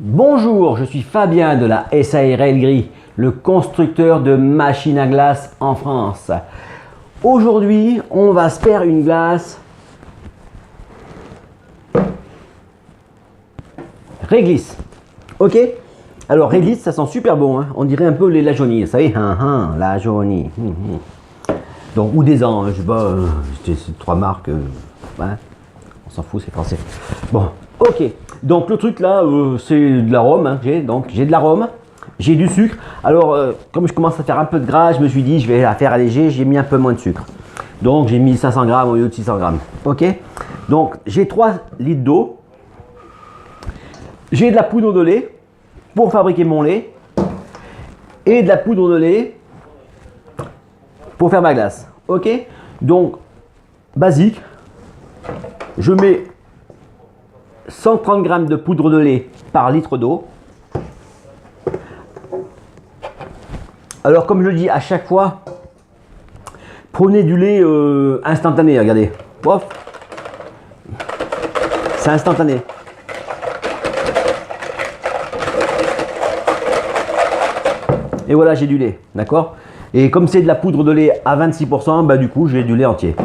Bonjour, je suis Fabien de la SARL Gris, le constructeur de machines à glace en France. Aujourd'hui, on va se faire une glace réglisse. Ok? Alors réglisse, ça sent super bon, hein. On dirait un peu les Lajonie, vous savez, Lajonie. Donc, ou des ans, je sais pas, c'est trois marques, hein. On s'en fout, c'est français. Bon, ok. Donc le truc là, c'est de l'arôme, hein, j'ai de l'arôme, j'ai du sucre. Alors comme je commence à faire un peu de gras, je me suis dit je vais la faire alléger, j'ai mis un peu moins de sucre. Donc j'ai mis 500 grammes au lieu de 600 grammes. Ok. Donc j'ai 3 litres d'eau. J'ai de la poudre de lait pour fabriquer mon lait. Et de la poudre de lait pour faire ma glace. Ok. Donc basique, je mets 130 g de poudre de lait par litre d'eau. Alors comme je le dis à chaque fois, prenez du lait instantané, regardez. Pof. C'est instantané. Et voilà, j'ai du lait, d'accord. Et comme c'est de la poudre de lait à 26%, bah du coup j'ai du lait entier.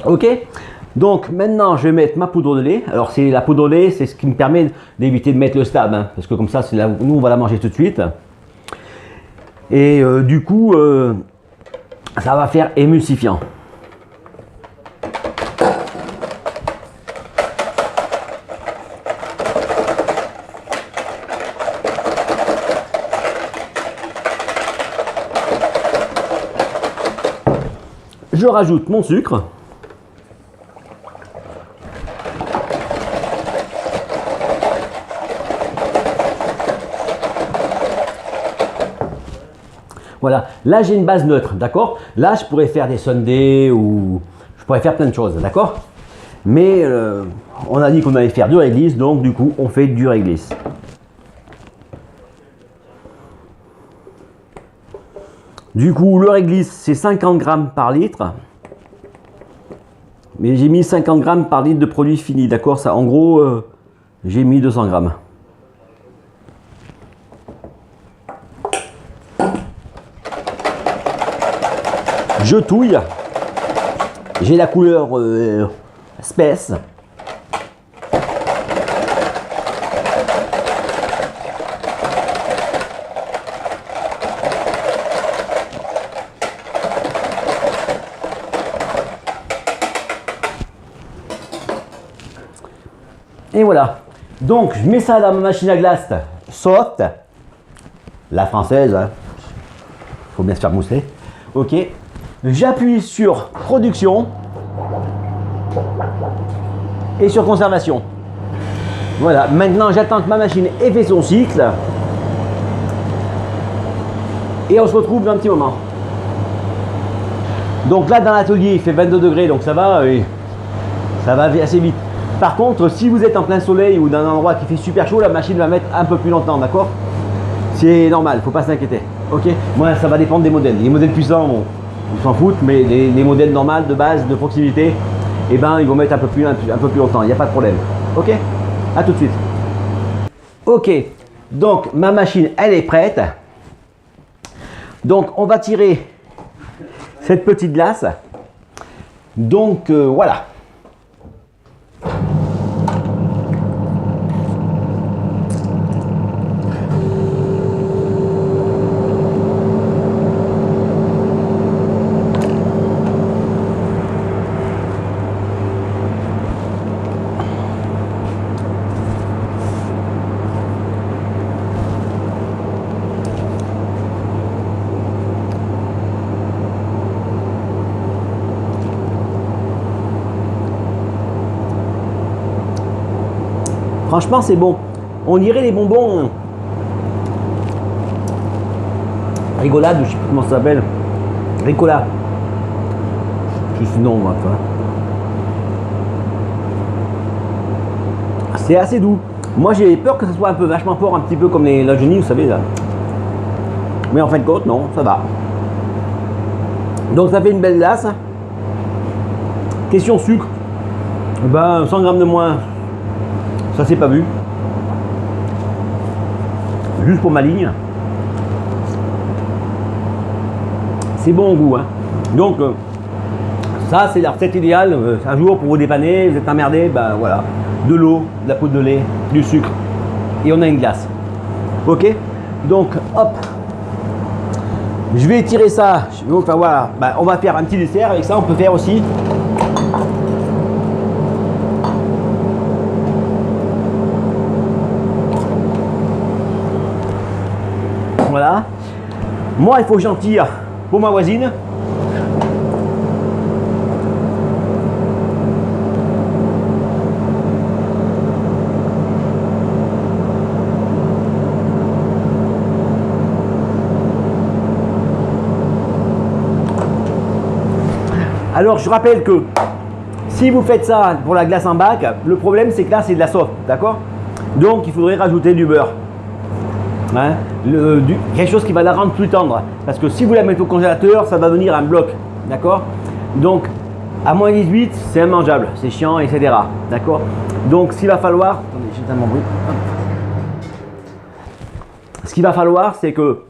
Ok, donc maintenant je vais mettre ma poudre de lait. Alors c'est la poudre de lait, c'est ce qui me permet d'éviter de mettre le stab, hein, parce que comme ça, c'est là, nous on va la manger tout de suite. Et du coup, ça va faire émulsifiant. Je rajoute mon sucre. Voilà, là j'ai une base neutre, d'accord. Là je pourrais faire des sundaes ou je pourrais faire plein de choses, d'accord. Mais on a dit qu'on allait faire du réglisse, donc du coup on fait du réglisse. Du coup le réglisse c'est 50 grammes par litre. Mais j'ai mis 50 grammes par litre de produit fini, d'accord. Ça en gros j'ai mis 200 grammes. Je touille, j'ai la couleur spèce. Et voilà. Donc je mets ça dans ma machine à glace soft, la française, hein. Faut bien se faire mousser. Ok. J'appuie sur production et sur conservation. Voilà, maintenant j'attends que ma machine ait fait son cycle et on se retrouve dans un petit moment. Donc là dans l'atelier il fait 22 degrés, donc ça va assez vite. Par contre si vous êtes en plein soleil ou dans un endroit qui fait super chaud, la machine va mettre un peu plus longtemps, d'accord. C'est normal, faut pas s'inquiéter. Ok. Moi ça va dépendre des modèles. Les modèles puissants, bon, on s'en fout, mais les modèles normaux de base, de proximité, eh ben, ils vont mettre un peu plus longtemps, il n'y a pas de problème. Ok, à tout de suite. Ok, donc ma machine, elle est prête. Donc, on va tirer cette petite glace. Donc, voilà. Franchement, c'est bon. On dirait les bonbons rigolade, je sais plus comment ça s'appelle. Ricola. Juste non, moi. C'est assez doux. Moi, j'ai peur que ce soit un peu vachement fort, un petit peu comme les Lajonie, vous savez là. Mais en fin de compte, non, ça va. Donc ça fait une belle glace. Question sucre. Ben, 100 grammes de moins, ça s'est pas vu. Juste pour ma ligne. C'est bon au goût. Hein. Donc, ça, c'est la recette idéale. Un jour, pour vous dépanner, vous êtes emmerdé, ben voilà. De l'eau, de la poudre de lait, du sucre. Et on a une glace. Ok? Donc, hop. Je vais étirer ça. Enfin, voilà. Ben, on va faire un petit dessert. Avec ça, on peut faire aussi. Voilà. Moi, il faut que j'en tire pour ma voisine. Alors, je rappelle que si vous faites ça pour la glace en bac, le problème c'est que là c'est de la soft, d'accord? Donc il faudrait rajouter du beurre. Hein, quelque chose qui va la rendre plus tendre. Parce que si vous la mettez au congélateur, ça va venir un bloc, d'accord? Donc à moins 18, c'est immangeable, c'est chiant, etc. D'accord? Donc ce qu'il va falloir, attendez, j'ai tellement bruit. Ce qu'il va falloir, c'est que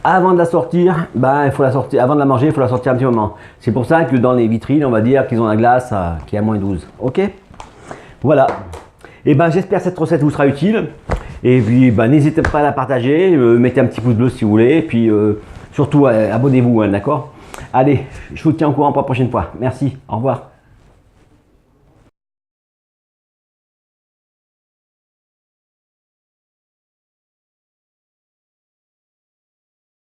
avant de la sortir, ben, il faut la sortir, avant de la manger, il faut la sortir un petit moment. C'est pour ça que dans les vitrines, on va dire qu'ils ont la glace qui est à moins 12. Ok? Voilà. Et ben j'espère que cette recette vous sera utile. Et puis ben, n'hésitez pas à la partager, mettez un petit pouce bleu si vous voulez. Et puis surtout abonnez-vous, hein, d'accord? Allez, je vous tiens au courant pour la prochaine fois. Merci, au revoir.